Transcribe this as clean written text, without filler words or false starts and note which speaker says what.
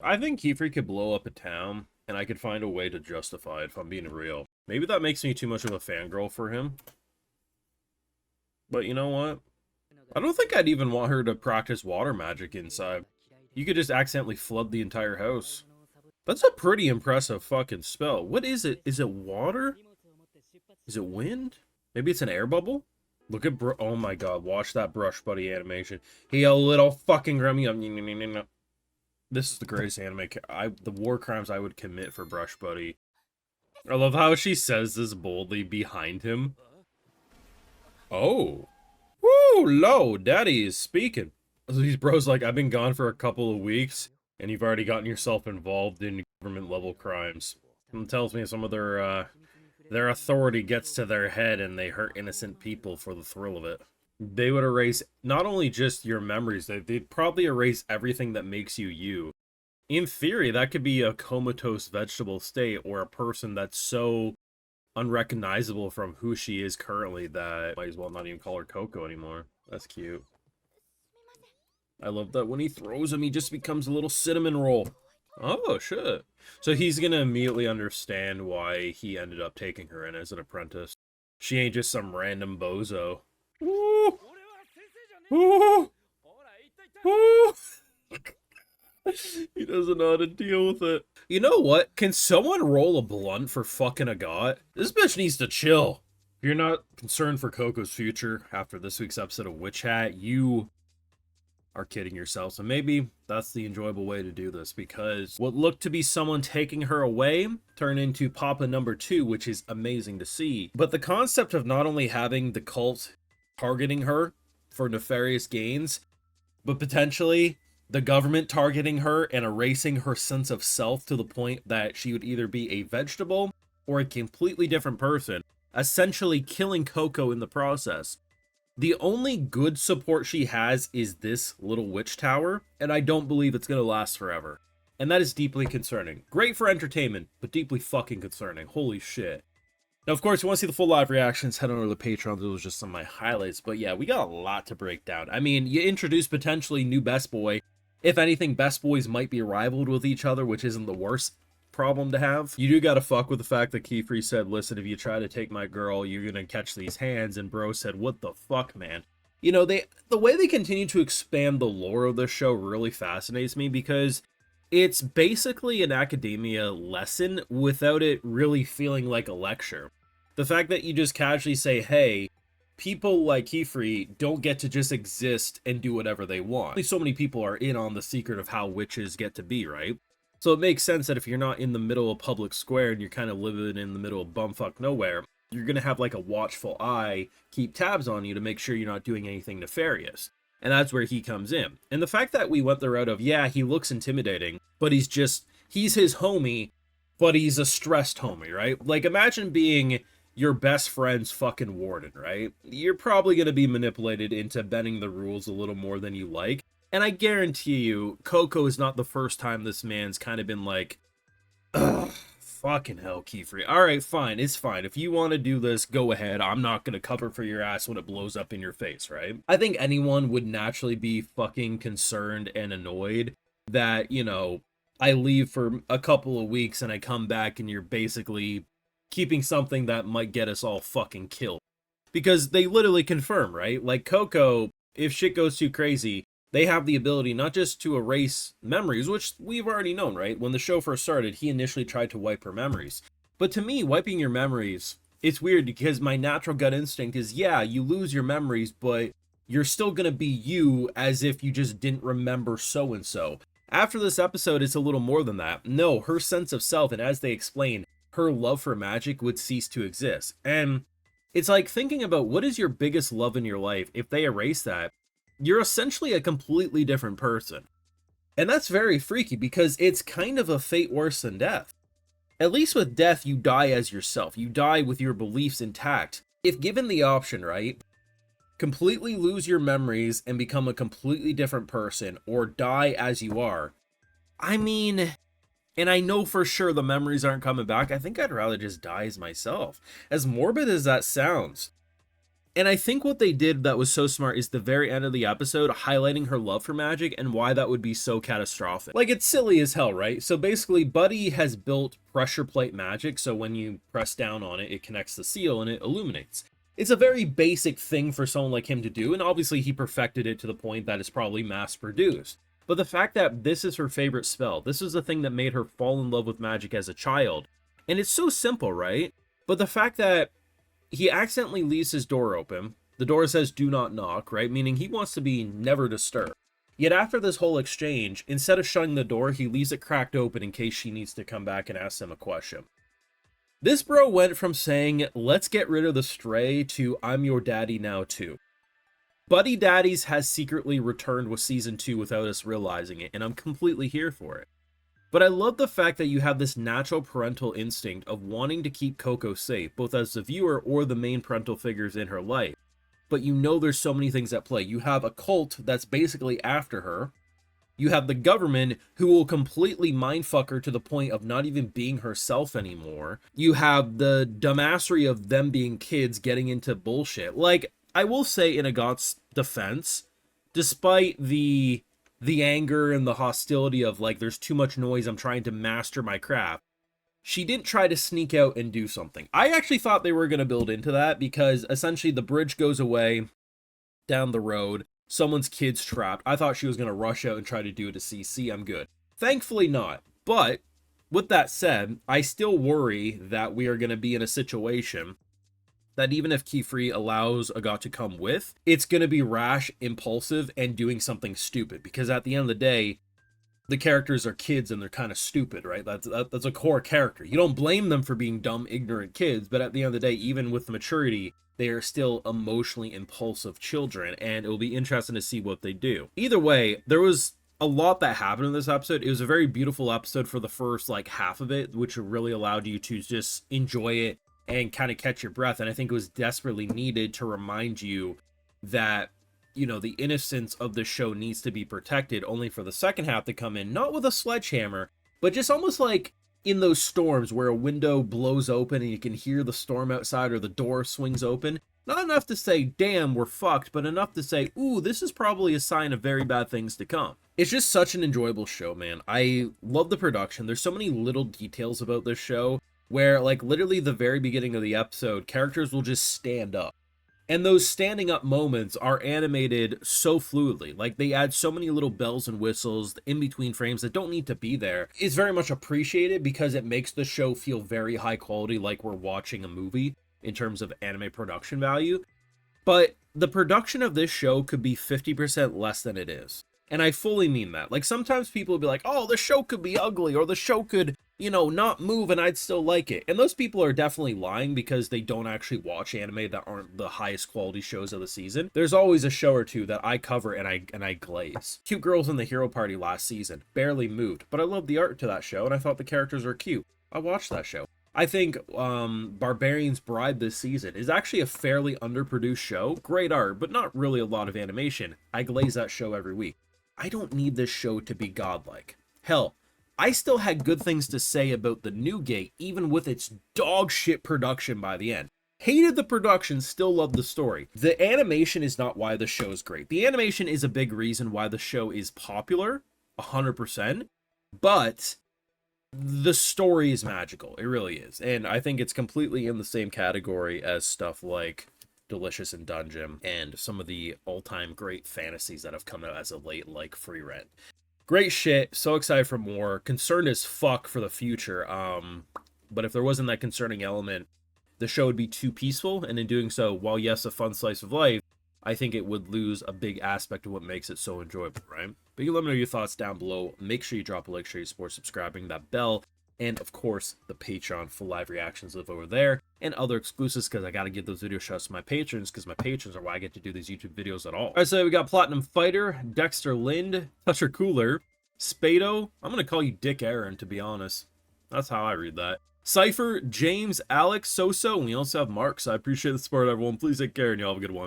Speaker 1: I think Kiefer could blow up a town, and I could find a way to justify it if I'm being real. Maybe that makes me too much of a fangirl for him. But you know what? I don't think I'd even want her to practice water magic inside. You could just accidentally flood the entire house. That's a pretty impressive fucking spell. What is it? Is it water? Is it wind? Maybe it's an air bubble? Look at oh my god, watch that brush buddy animation. He a little fucking grummy. This is the greatest anime. The war crimes I would commit for brush buddy. I love how she says this boldly behind him. Oh. Woo, lo, daddy is speaking. So these bros like, I've been gone for a couple of weeks, and you've already gotten yourself involved in government-level crimes. It tells me some of their authority gets to their head and they hurt innocent people for the thrill of it. They would erase not only just your memories, they'd probably erase everything that makes you you. In theory, that could be a comatose vegetable state or a person that's so unrecognizable from who she is currently that might as well not even call her Coco anymore. That's cute. I love that when he throws him, he just becomes a little cinnamon roll. Oh, shit. So he's gonna immediately understand why he ended up taking her in as an apprentice. She ain't just some random bozo. Ooh. Ooh. Ooh. He doesn't know how to deal with it. You know what? Can someone roll a blunt for fucking Agott? This bitch needs to chill. If you're not concerned for Coco's future after this week's episode of Witch Hat, you are kidding yourselves. And maybe that's the enjoyable way to do this, because what looked to be someone taking her away turned into Papa number 2, which is amazing to see. But the concept of not only having the cult targeting her for nefarious gains, but potentially the government targeting her and erasing her sense of self to the point that she would either be a vegetable or a completely different person, essentially killing Coco in the process. The only good support she has is this little witch tower, and I don't believe it's going to last forever. And that is deeply concerning. Great for entertainment, but deeply fucking concerning. Holy shit. Now, of course, if you want to see the full live reactions, head on over to the Patreon. Those are just some of my highlights. But yeah, we got a lot to break down. I mean, you introduce potentially new Best Boy. If anything, Best Boys might be rivaled with each other, which isn't the worst problem to have. You do gotta fuck with the fact that Kiefer said, listen, if you try to take my girl, you're gonna catch these hands, and bro said, what the fuck, man? You know, the way they continue to expand the lore of this show really fascinates me, because it's basically an academia lesson without it really feeling like a lecture. The fact that you just casually say, hey, people like Kiefer don't get to just exist and do whatever they want. So many people are in on the secret of how witches get to be, right? So it makes sense that if you're not in the middle of public square and you're kind of living in the middle of bumfuck nowhere, you're going to have like a watchful eye keep tabs on you to make sure you're not doing anything nefarious. And that's where he comes in. And the fact that we went the route of, yeah, he looks intimidating, but he's his homie, but he's a stressed homie, right? Like, imagine being your best friend's fucking warden, right? You're probably going to be manipulated into bending the rules a little more than you like. And I guarantee you, Coco is not the first time this man's kind of been like, ugh, fucking hell, Kiefer. Alright, fine, it's fine. If you want to do this, go ahead. I'm not going to cover for your ass when it blows up in your face, right? I think anyone would naturally be fucking concerned and annoyed that, you know, I leave for a couple of weeks and I come back and you're basically keeping something that might get us all fucking killed. Because they literally confirm, right? Like, Coco, if shit goes too crazy, they have the ability not just to erase memories, which we've already known, right? When the show first started, he initially tried to wipe her memories. But to me, wiping your memories, it's weird because my natural gut instinct is, yeah, you lose your memories, but you're still going to be you as if you just didn't remember so-and-so. After this episode, it's a little more than that. No, her sense of self, and as they explain, her love for magic would cease to exist. And it's like thinking about what is your biggest love in your life. If they erase that, you're essentially a completely different person. And that's very freaky because it's kind of a fate worse than death. At least with death, you die as yourself. You die with your beliefs intact. If given the option, right? Completely lose your memories and become a completely different person, or die as you are. I mean, and I know for sure the memories aren't coming back, I think I'd rather just die as myself. As morbid as that sounds, And I think what they did that was so smart is the very end of the episode highlighting her love for magic and why that would be so catastrophic. Like, it's silly as hell, right? So basically, Buddy has built pressure plate magic, so when you press down on it, it connects the seal and it illuminates. It's a very basic thing for someone like him to do, and obviously he perfected it to the point that it's probably mass-produced. But the fact that this is her favorite spell, this is the thing that made her fall in love with magic as a child, and it's so simple, right? But the fact that he accidentally leaves his door open. The door says do not knock, right? Meaning he wants to be never disturbed. Yet after this whole exchange, instead of shutting the door, he leaves it cracked open in case she needs to come back and ask him a question. This bro went from saying, let's get rid of the stray, to I'm your daddy now too. Buddy Daddies has secretly returned with season 2 without us realizing it, and I'm completely here for it. But I love the fact that you have this natural parental instinct of wanting to keep Coco safe, both as the viewer or the main parental figures in her life. But you know there's so many things at play. You have a cult that's basically after her. You have the government who will completely mindfuck her to the point of not even being herself anymore. You have the dumbassery of them being kids getting into bullshit. Like, I will say in Agott's defense, despite the anger and the hostility of like, there's too much noise, I'm trying to master my craft, she didn't try to sneak out and do something. I actually thought they were going to build into that, because essentially the bridge goes away down the road, someone's kid's trapped. I thought she was going to rush out and try to do it to CC. I'm good. Thankfully not. But with that said, I still worry that we are going to be in a situation that even if Keyfree allows Agott to come with, it's going to be rash, impulsive, and doing something stupid. Because at the end of the day, the characters are kids and they're kind of stupid, right? That's a core character. You don't blame them for being dumb, ignorant kids, but at the end of the day, even with the maturity, they are still emotionally impulsive children, and it will be interesting to see what they do. Either way, there was a lot that happened in this episode. It was a very beautiful episode for the first like half of it, which really allowed you to just enjoy it and kind of catch your breath. And I think it was desperately needed to remind you that, you know, the innocence of the show needs to be protected, only for the second half to come in, not with a sledgehammer, but just almost like in those storms where a window blows open and you can hear the storm outside, or the door swings open. Not enough to say, damn, we're fucked, but enough to say, ooh, this is probably a sign of very bad things to come. It's just such an enjoyable show, man. I love the production. There's so many little details about this show where, like, literally the very beginning of the episode, characters will just stand up. And those standing up moments are animated so fluidly. Like, they add so many little bells and whistles in between frames that don't need to be there. It's very much appreciated because it makes the show feel very high quality, like we're watching a movie in terms of anime production value. But the production of this show could be 50% less than it is. And I fully mean that. Like, sometimes people will be like, oh, the show could be ugly, or the show could, you know, not move and I'd still like it. And those people are definitely lying because they don't actually watch anime that aren't the highest quality shows of the season. There's always a show or two that I cover and I glaze. Cute Girls in the Hero Party last season barely moved, but I loved the art to that show and I thought the characters were cute. I watched that show. I think Barbarian's Bride this season is actually a fairly underproduced show. Great art, but not really a lot of animation. I glaze that show every week. I don't need this show to be godlike. Hell, I still had good things to say about the New Gate, even with its dog shit production by the end. Hated the production, still loved the story. The animation is not why the show is great. The animation is a big reason why the show is popular, 100%, but the story is magical. It really is. And I think it's completely in the same category as stuff like Delicious in Dungeon and some of the all-time great fantasies that have come out as of late, like Free Rent. Great shit. So excited for more. Concerned as fuck for the future. But if there wasn't that concerning element, the show would be too peaceful. And in doing so, while yes, a fun slice of life, I think it would lose a big aspect of what makes it so enjoyable, right? But you can let me know your thoughts down below. Make sure you drop a like, share your support, subscribing, that bell, and of course, the Patreon for live reactions live over there, and other exclusives, because I got to give those video shots to my patrons, because my patrons are why I get to do these YouTube videos at all. All right, so we got Platinum Fighter, Dexter Lind, Toucher Cooler, Spado. I'm going to call you Dick Aaron, to be honest. That's how I read that. Cypher, James, Alex, Soso, and we also have Mark, so I appreciate the support, everyone. Please take care, and y'all have a good one.